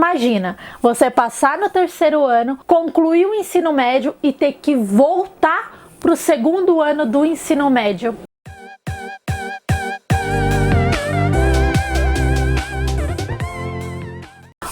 Imagina, você passar no terceiro ano, concluir o ensino médio e ter que voltar para o segundo ano do ensino médio.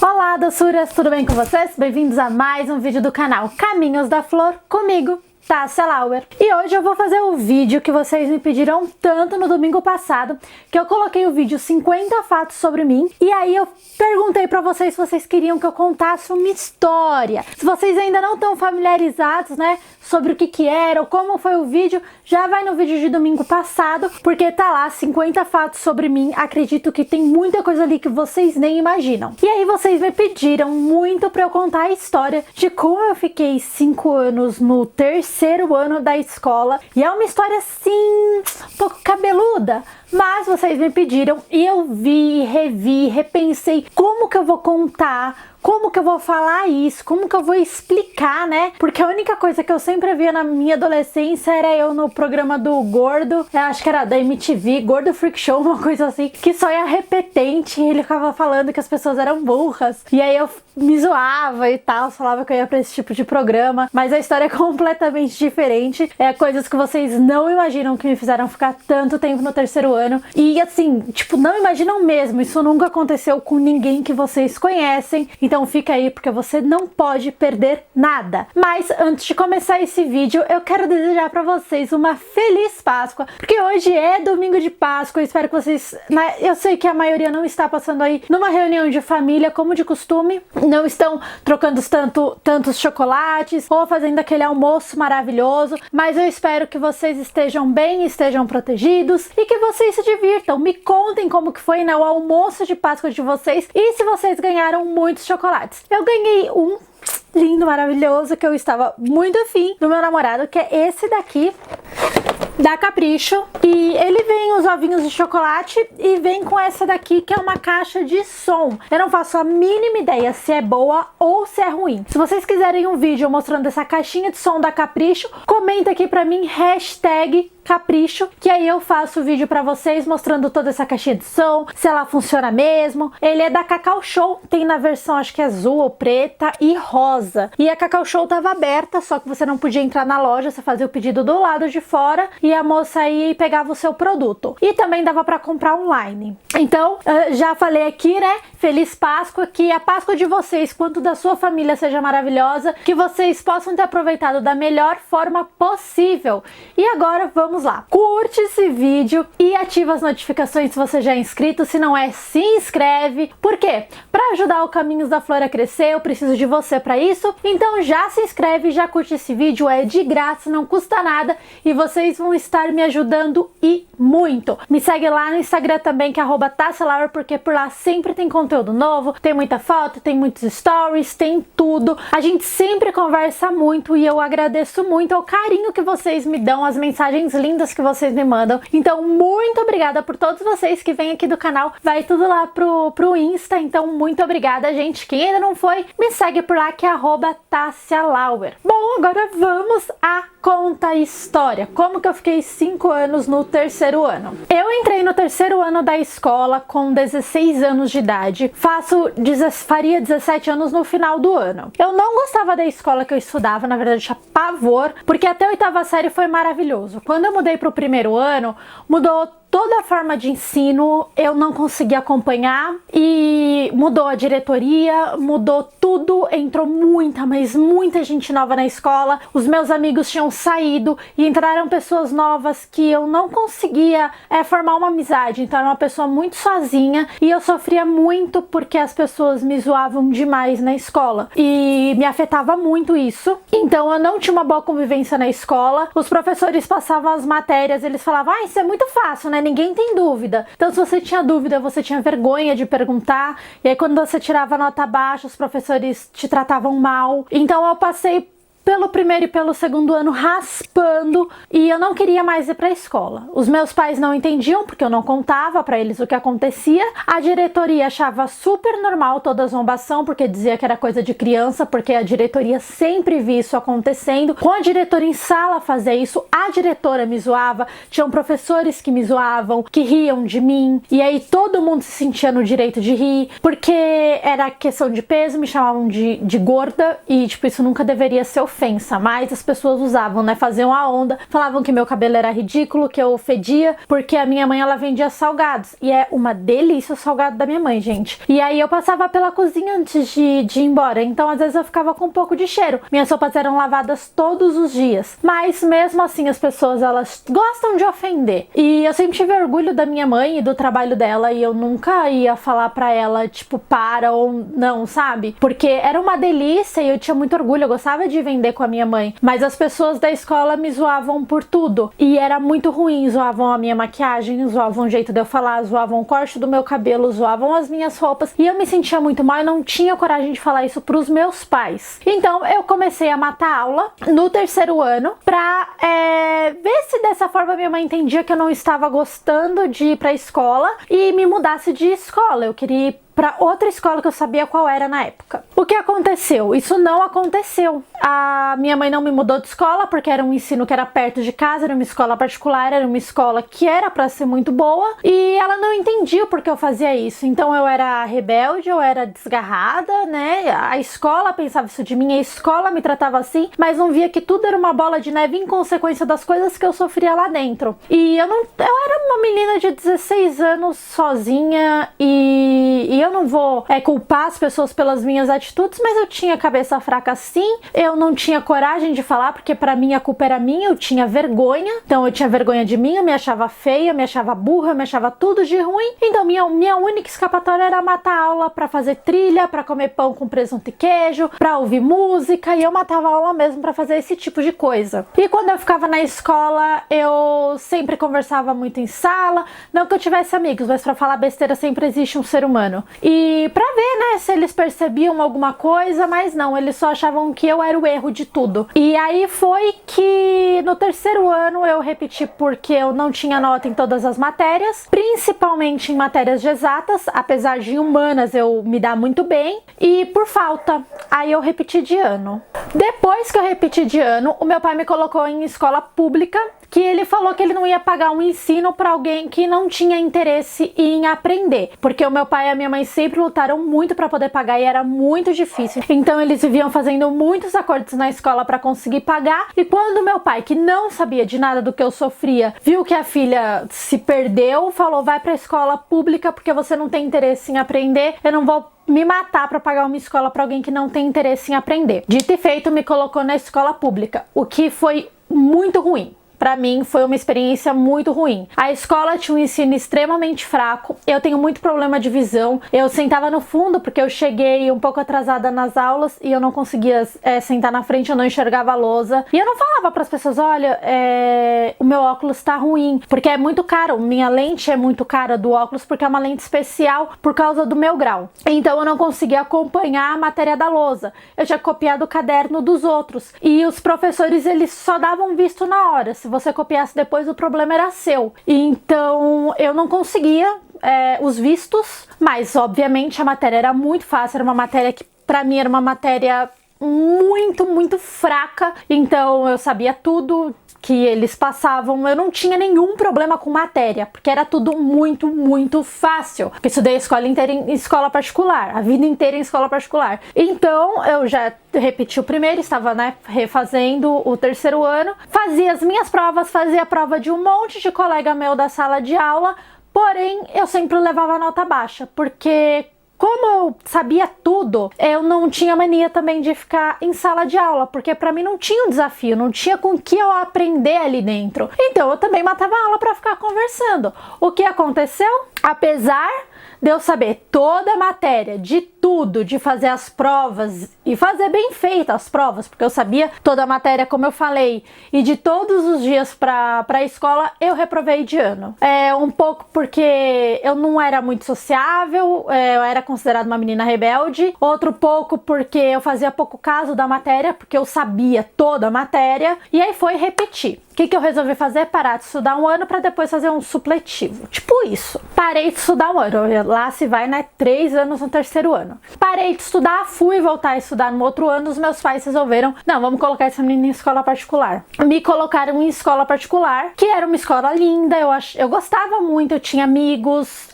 Olá, doçuras, tudo bem com vocês? Bem-vindos a mais um vídeo do canal Caminhos da Flor, comigo, Tássia Lauer. E hoje eu vou fazer o vídeo que vocês me pediram tanto no domingo passado, que eu coloquei o vídeo 50 fatos sobre mim, e aí eu perguntei pra vocês se vocês queriam que eu contasse uma história. Se vocês ainda não estão familiarizados, né, sobre o que era ou como foi o vídeo, já vai no vídeo de domingo passado, porque tá lá 50 fatos sobre mim. Acredito que tem muita coisa ali que vocês nem imaginam. E aí vocês me pediram muito pra eu contar a história de como eu fiquei 5 anos no terceiro ano da escola. E é uma história assim, um pouco cabeluda, mas vocês me pediram e eu vi, revi, repensei como que eu vou contar, como que eu vou falar isso, como que eu vou explicar, né? Porque a única coisa que eu sempre via na minha adolescência era eu no programa do Gordo, eu acho que era da MTV, Gordo Freak Show, uma coisa assim, que só ia repetente, ele ficava falando que as pessoas eram burras, e aí eu me zoava e tal, falava que eu ia pra esse tipo de programa, mas a história é completamente diferente, é coisas que vocês não imaginam que me fizeram ficar tanto tempo no terceiro ano, e assim, tipo, não imaginam mesmo, isso nunca aconteceu com ninguém que vocês conhecem, então fica aí porque você não pode perder nada. Mas antes de começar esse vídeo, eu quero desejar pra vocês uma feliz Páscoa, porque hoje é domingo de Páscoa, eu espero que vocês, né, eu sei que a maioria não está passando aí numa reunião de família como de costume, não estão trocando tantos chocolates ou fazendo aquele almoço maravilhoso, mas eu espero que vocês estejam bem, estejam protegidos e que vocês se divirtam. Me contem como que foi, né, o almoço de Páscoa de vocês e se vocês ganharam muitos chocolates. Eu ganhei um lindo, maravilhoso, que eu estava muito afim do meu namorado, que é esse daqui, da Capricho, e ele vem os ovinhos de chocolate e vem com essa daqui que é uma caixa de som. Eu não faço a mínima ideia se é boa ou se é ruim. Se vocês quiserem um vídeo mostrando essa caixinha de som da Capricho, comenta aqui pra mim, hashtag Capricho, que aí eu faço o vídeo pra vocês mostrando toda essa caixinha de som, se ela funciona mesmo. Ele é da Cacau Show, tem na versão acho que azul ou preta e rosa. E a Cacau Show tava aberta, só que você não podia entrar na loja, você fazia o pedido do lado de fora e a moça aí pegava o seu produto. E também dava pra comprar online. Então, já falei aqui, né? Feliz Páscoa, que a Páscoa de vocês, quanto da sua família, seja maravilhosa, que vocês possam ter aproveitado da melhor forma possível. E agora vamos lá. Curte esse vídeo e ativa as notificações se você já é inscrito. Se não é, se inscreve. Por quê? Para ajudar o Caminhos da Flor a crescer, eu preciso de você para isso. Então já se inscreve, já curte esse vídeo, é de graça, não custa nada e vocês vão estar me ajudando e muito. Me segue lá no Instagram também, que é @TassiaLauer, porque por lá sempre tem conteúdo novo, tem muita foto, tem muitos stories, tem tudo. A gente sempre conversa muito e eu agradeço muito ao carinho que vocês me dão, as mensagens lindas que vocês me mandam. Então, muito obrigada por todos vocês que vêm aqui do canal. Vai tudo lá pro Insta, então muito obrigada, gente. Quem ainda não foi, me segue por lá, que é @TassiaLauer. Bom, agora vamos à conta a história. Como que eu fiquei 5 anos no terceiro ano? Eu entrei no terceiro ano da escola com 16 anos de idade. Faria 17 anos no final do ano. Eu não gostava da escola que eu estudava, na verdade tinha pavor, porque até a 8ª série foi maravilhoso. Quando eu mudei pro primeiro ano, mudou toda a forma de ensino, eu não consegui acompanhar e mudou a diretoria, mudou tudo, entrou mas muita gente nova na escola, os meus amigos tinham saído e entraram pessoas novas que eu não conseguia formar uma amizade, então era uma pessoa muito sozinha e eu sofria muito porque as pessoas me zoavam demais na escola e me afetava muito isso, então eu não tinha uma boa convivência na escola, os professores passavam as matérias, eles falavam, isso é muito fácil, né? Ninguém tem dúvida. Então, se você tinha dúvida, você tinha vergonha de perguntar. E aí, quando você tirava nota baixa, os professores te tratavam mal. Então, eu passei pelo primeiro e pelo segundo ano raspando e eu não queria mais ir pra escola. Os meus pais não entendiam porque eu não contava pra eles o que acontecia. A diretoria achava super normal toda a zombação porque dizia que era coisa de criança, porque a diretoria sempre via isso acontecendo. Com a diretora em sala fazer isso, a diretora me zoava, tinham professores que me zoavam, que riam de mim, e aí todo mundo se sentia no direito de rir, porque era questão de peso, me chamavam de gorda, e tipo, isso nunca deveria ser ofensa, mas as pessoas usavam, né, faziam a onda, falavam que meu cabelo era ridículo, que eu fedia, porque a minha mãe, ela vendia salgados, e é uma delícia o salgado da minha mãe, gente. E aí eu passava pela cozinha antes de ir embora, então às vezes eu ficava com um pouco de cheiro. Minhas roupas eram lavadas todos os dias, mas mesmo assim as pessoas, elas gostam de ofender. E eu sempre tive orgulho da minha mãe e do trabalho dela, e eu nunca ia falar pra ela, tipo, para ou não, sabe? Porque era uma delícia e eu tinha muito orgulho, eu gostava de vender com a minha mãe, mas as pessoas da escola me zoavam por tudo, e era muito ruim, zoavam a minha maquiagem, zoavam o jeito de eu falar, zoavam o corte do meu cabelo, zoavam as minhas roupas, e eu me sentia muito mal e não tinha coragem de falar isso pros meus pais. Então eu comecei a matar aula no terceiro ano pra ver se dessa forma minha mãe entendia que eu não estava gostando de ir pra escola e me mudasse de escola. Eu queria ir para outra escola que eu sabia qual era na época. O que aconteceu? Isso não aconteceu. A minha mãe não me mudou de escola porque era um ensino que era perto de casa, era uma escola particular, era uma escola que era para ser muito boa, e ela não entendia porque eu fazia isso. Então eu era rebelde, eu era desgarrada, né? A escola pensava isso de mim, a escola me tratava assim, mas não via que tudo era uma bola de neve em consequência das coisas que eu sofria lá dentro. E eu era uma menina de 16 anos sozinha, e eu não vou culpar as pessoas pelas minhas atitudes, mas eu tinha cabeça fraca sim, eu não tinha coragem de falar, porque pra mim a culpa era minha, eu tinha vergonha, então eu tinha vergonha de mim, eu me achava feia, eu me achava burra, eu me achava tudo de ruim, então minha única escapatória era matar aula pra fazer trilha, pra comer pão com presunto e queijo, pra ouvir música, e eu matava aula mesmo pra fazer esse tipo de coisa. E quando eu ficava na escola, eu sempre conversava muito em sala, não que eu tivesse amigos, mas pra falar besteira sempre existe um ser humano. E pra ver, né, se eles percebiam alguma coisa, mas não, eles só achavam que eu era o erro de tudo. E aí foi que no terceiro ano eu repeti porque eu não tinha nota em todas as matérias, principalmente em matérias de exatas, apesar de humanas eu me dar muito bem, e por falta. Aí eu repeti de ano. Depois que eu repeti de ano, o meu pai me colocou em escola pública, que ele falou que ele não ia pagar um ensino para alguém que não tinha interesse em aprender, porque o meu pai e a minha mãe sempre lutaram muito para poder pagar e era muito difícil. Então eles viviam fazendo muitos acordos na escola para conseguir pagar, e quando meu pai, que não sabia de nada do que eu sofria, viu que a filha se perdeu, falou: vai para a escola pública porque você não tem interesse em aprender, eu não vou me matar para pagar uma escola para alguém que não tem interesse em aprender. Dito e feito, me colocou na escola pública, o que foi muito ruim. Pra mim foi uma experiência muito ruim. A escola tinha um ensino extremamente fraco, eu tenho muito problema de visão, eu sentava no fundo porque eu cheguei um pouco atrasada nas aulas e eu não conseguia sentar na frente, eu não enxergava a lousa. E eu não falava pras pessoas: olha, o meu óculos tá ruim, porque é muito caro, minha lente é muito cara do óculos porque é uma lente especial por causa do meu grau. Então eu não conseguia acompanhar a matéria da lousa, eu tinha copiado o caderno dos outros, e os professores, eles só davam visto na hora. Se você copiasse depois, o problema era seu. Então eu não conseguia os vistos, mas obviamente a matéria era muito fácil, era uma matéria que pra mim era uma matéria muito fraca, então eu sabia tudo que eles passavam, eu não tinha nenhum problema com matéria, porque era tudo muito fácil. Eu estudei a escola inteira em escola particular, a vida inteira em escola particular. Então eu já repeti o primeiro, estava, né, refazendo o terceiro ano, fazia as minhas provas, fazia a prova de um monte de colega meu da sala de aula, porém eu sempre levava nota baixa, porque como eu sabia tudo, eu não tinha mania também de ficar em sala de aula, porque pra mim não tinha um desafio, não tinha com que eu aprender ali dentro. Então eu também matava a aula pra ficar conversando. O que aconteceu? Apesar de eu saber toda a matéria, de tudo, de fazer as provas e fazer bem feitas as provas, porque eu sabia toda a matéria, como eu falei, e de todos os dias para a escola, eu reprovei de ano. Um pouco porque eu não era muito sociável, eu era considerada uma menina rebelde, outro pouco porque eu fazia pouco caso da matéria, porque eu sabia toda a matéria, e aí foi repetir. O que eu resolvi fazer? Parar de estudar um ano para depois fazer um supletivo. Tipo isso. Parei de estudar um ano. Lá se vai, né? 3 anos no terceiro ano. Parei de estudar, fui voltar a estudar no outro ano. Os meus pais resolveram, não, vamos colocar essa menina em escola particular. Me colocaram em escola particular, que era uma escola linda. Eu gostava muito, eu tinha amigos.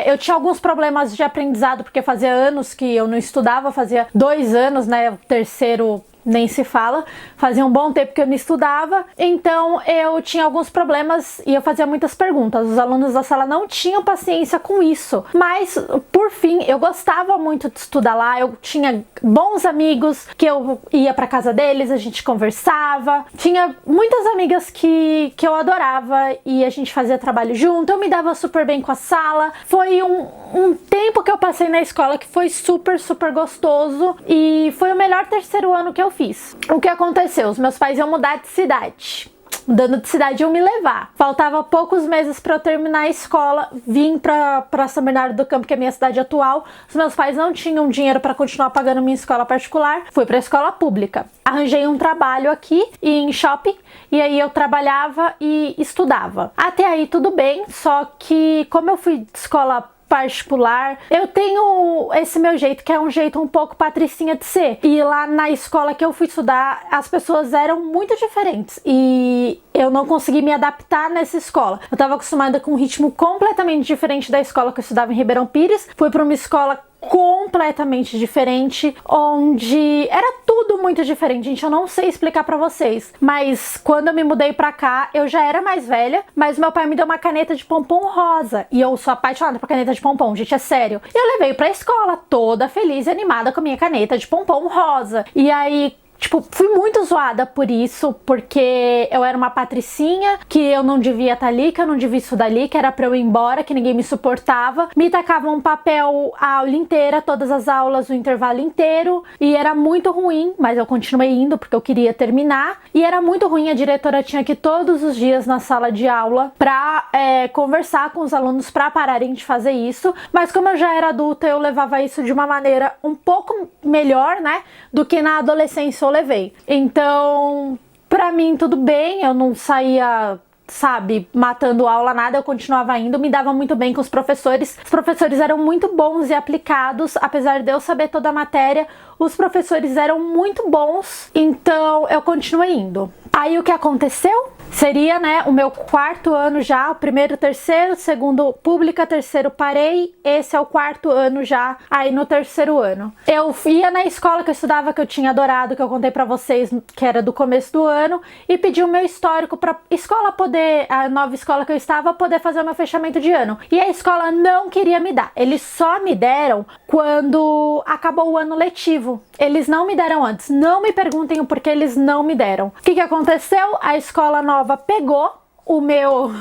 Eu tinha alguns problemas de aprendizado, porque fazia anos que eu não estudava. Fazia 2 anos, né? O terceiro nem se fala, fazia um bom tempo que eu não estudava, então eu tinha alguns problemas e eu fazia muitas perguntas. Os alunos da sala não tinham paciência com isso, mas por fim eu gostava muito de estudar lá. Eu tinha bons amigos que eu ia pra casa deles, a gente conversava, tinha muitas amigas que eu adorava e a gente fazia trabalho junto. Eu me dava super bem com a sala. Foi um tempo que eu passei na escola que foi super, super gostoso e foi o melhor terceiro ano que eu fiz. O que aconteceu? Os meus pais iam mudar de cidade. Mudando de cidade iam me levar. Faltava poucos meses para eu terminar a escola. Vim para São Bernardo do Campo, que é a minha cidade atual. Os meus pais não tinham dinheiro para continuar pagando minha escola particular. Fui para a escola pública. Arranjei um trabalho aqui em shopping e aí eu trabalhava e estudava. Até aí tudo bem, só que como eu fui de escola particular, eu tenho esse meu jeito, que é um jeito um pouco patricinha de ser. E lá na escola que eu fui estudar, as pessoas eram muito diferentes e eu não consegui me adaptar nessa escola. Eu estava acostumada com um ritmo completamente diferente da escola que eu estudava em Ribeirão Pires. Fui para uma escola completamente diferente, onde era tudo muito diferente, gente. Eu não sei explicar pra vocês, mas quando eu me mudei pra cá, eu já era mais velha, mas meu pai me deu uma caneta de pompom rosa, e eu sou apaixonada por caneta de pompom, gente, é sério. E eu levei pra escola toda feliz e animada com a minha caneta de pompom rosa, e aí tipo, fui muito zoada por isso, porque eu era uma patricinha, que eu não devia estar ali, que eu não devia estudar ali, que era pra eu ir embora, que ninguém me suportava. Me tacavam um papel a aula inteira, todas as aulas, o intervalo inteiro, e era muito ruim, mas eu continuei indo porque eu queria terminar. E era muito ruim, a diretora tinha que ir todos os dias na sala de aula pra conversar com os alunos pra pararem de fazer isso, mas como eu já era adulta, eu levava isso de uma maneira um pouco melhor, né, do que na adolescência eu levei. Então, pra mim tudo bem, eu não saía, sabe, matando aula, nada, eu continuava indo, me dava muito bem com os professores. Os professores eram muito bons e aplicados, apesar de eu saber toda a matéria, os professores eram muito bons, então eu continuei indo. Aí o que aconteceu? Seria, né, o meu 4º ano já, o primeiro, terceiro, segundo pública, terceiro parei, esse é o 4º ano já, aí no 3º ano. Eu ia na escola que eu estudava, que eu tinha adorado, que eu contei pra vocês, que era do começo do ano, e pedi o meu histórico pra escola poder, a nova escola que eu estava, poder fazer o meu fechamento de ano. E a escola não queria me dar, eles só me deram quando acabou o ano letivo. Eles não me deram antes, não me perguntem o porquê eles não me deram. O que aconteceu? A escola nova pegou o meu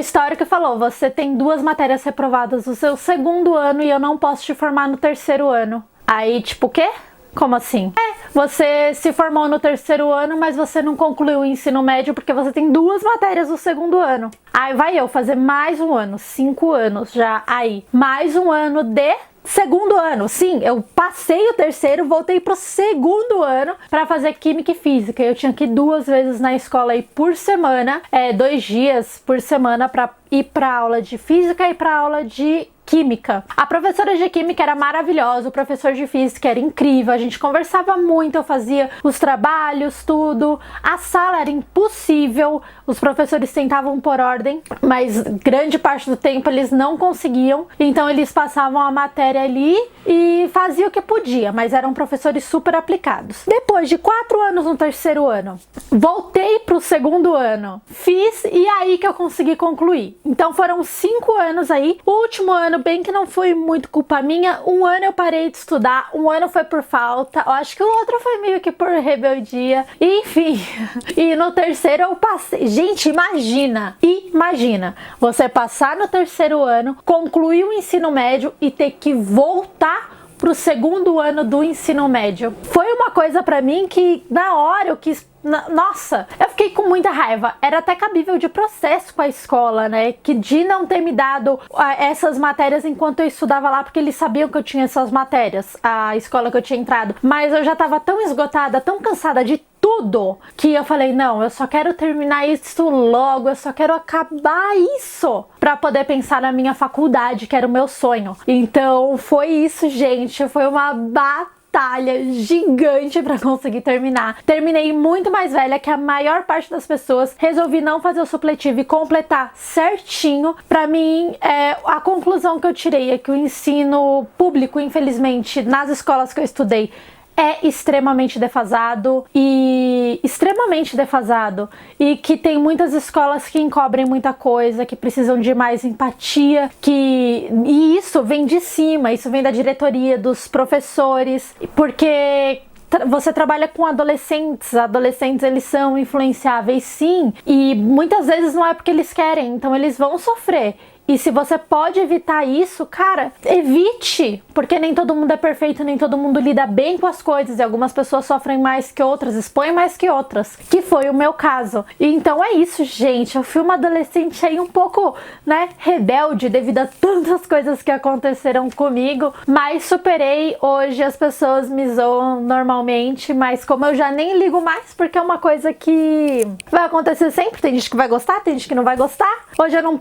histórico e falou: você tem 2 matérias reprovadas no seu 2º ano e eu não posso te formar no 3º ano. Aí, tipo, o quê? Como assim? Você se formou no 3º ano, mas você não concluiu o ensino médio porque você tem 2 matérias no 2º ano. Aí vai eu fazer mais um ano, 5 anos já aí. Mais um ano de 2º ano, sim, eu passei o 3º, voltei pro 2º ano para fazer química e física. Eu tinha que ir 2 vezes na escola aí por semana, 2 dias por semana para ir para aula de física e para aula de química. A professora de química era maravilhosa, o professor de física era incrível, a gente conversava muito, eu fazia os trabalhos, tudo. A sala era impossível, os professores tentavam pôr ordem, mas grande parte do tempo eles não conseguiam, então eles passavam a matéria ali e faziam o que podia, mas eram professores super aplicados. Depois de 4 anos no 3º ano, voltei pro 2º ano, fiz e aí que eu consegui concluir. Então foram 5 anos aí, o último ano bem que não foi muito culpa minha, 1 ano eu parei de estudar, 1 ano foi por falta, eu acho que o outro foi meio que por rebeldia, enfim. E no 3º eu passei. Gente, imagina você passar no 3º ano, concluir o ensino médio e ter que voltar pro segundo ano do ensino médio. Foi uma coisa pra mim que na hora eu quis... Nossa, eu fiquei com muita raiva. Era até cabível de processo com a escola, né? Que de não ter me dado essas matérias enquanto eu estudava lá, porque eles sabiam que eu tinha essas matérias, a escola que eu tinha entrado. Mas eu já tava tão esgotada, tão cansada de tudo, que eu falei, não, eu só quero terminar isso logo, eu só quero acabar isso pra poder pensar na minha faculdade, que era o meu sonho. Então foi isso, gente, foi uma batalha gigante pra conseguir terminar. Terminei muito mais velha que a maior parte das pessoas. Resolvi não fazer o supletivo e completar certinho. Pra mim, a conclusão que eu tirei é que o ensino público, infelizmente, nas escolas que eu estudei, é extremamente defasado e que tem muitas escolas que encobrem muita coisa, que precisam de mais empatia, e isso vem de cima, isso vem da diretoria, dos professores, porque você trabalha com adolescentes eles são influenciáveis sim, e muitas vezes não é porque eles querem, então eles vão sofrer. E se você pode evitar isso, cara, evite! Porque nem todo mundo é perfeito, nem todo mundo lida bem com as coisas. E algumas pessoas sofrem mais que outras, expõem mais que outras. Que foi o meu caso. E então é isso, gente. Eu fui uma adolescente aí um pouco, né, rebelde devido a tantas coisas que aconteceram comigo. Mas superei. Hoje as pessoas me zoam normalmente. Mas como eu já nem ligo mais, porque é uma coisa que vai acontecer sempre. Tem gente que vai gostar, tem gente que não vai gostar. Hoje eu não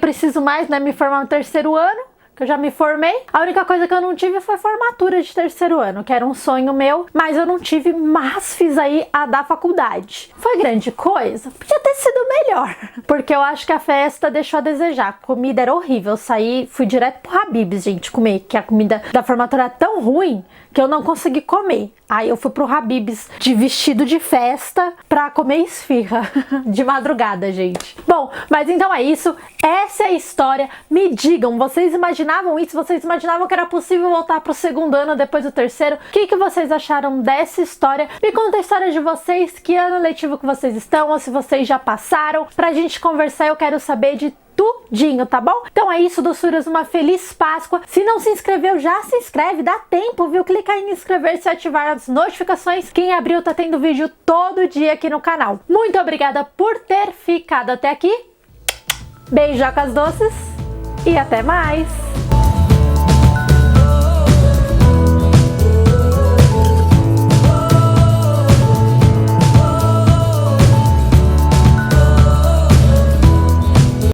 preciso mais, né, me formar no terceiro ano, que eu já me formei. A única coisa que eu não tive foi formatura de terceiro ano, que era um sonho meu, mas eu não tive, mas fiz aí a da faculdade. Foi grande coisa? Podia ter sido melhor, porque eu acho que a festa deixou a desejar. A comida era horrível, eu saí, fui direto pro Habib's, gente, comer, que a comida da formatura era tão ruim que eu não consegui comer. Aí eu fui pro Habib's de vestido de festa pra comer esfirra de madrugada, gente. Bom, mas então é isso. Essa é a história. Me digam, vocês imaginavam isso? Vocês imaginavam que era possível voltar pro segundo ano depois do terceiro? O que vocês acharam dessa história? Me conta a história de vocês, que ano letivo que vocês estão, ou se vocês já passaram. Pra gente conversar, eu quero saber de tudinho, tá bom? Então é isso, doçuras, uma feliz Páscoa. Se não se inscreveu, já se inscreve, dá tempo, viu? Clica aí em inscrever-se e ativar as notificações. Quem abriu tá tendo vídeo todo dia aqui no canal. Muito obrigada por ter ficado até aqui. Beijocas doces e até mais!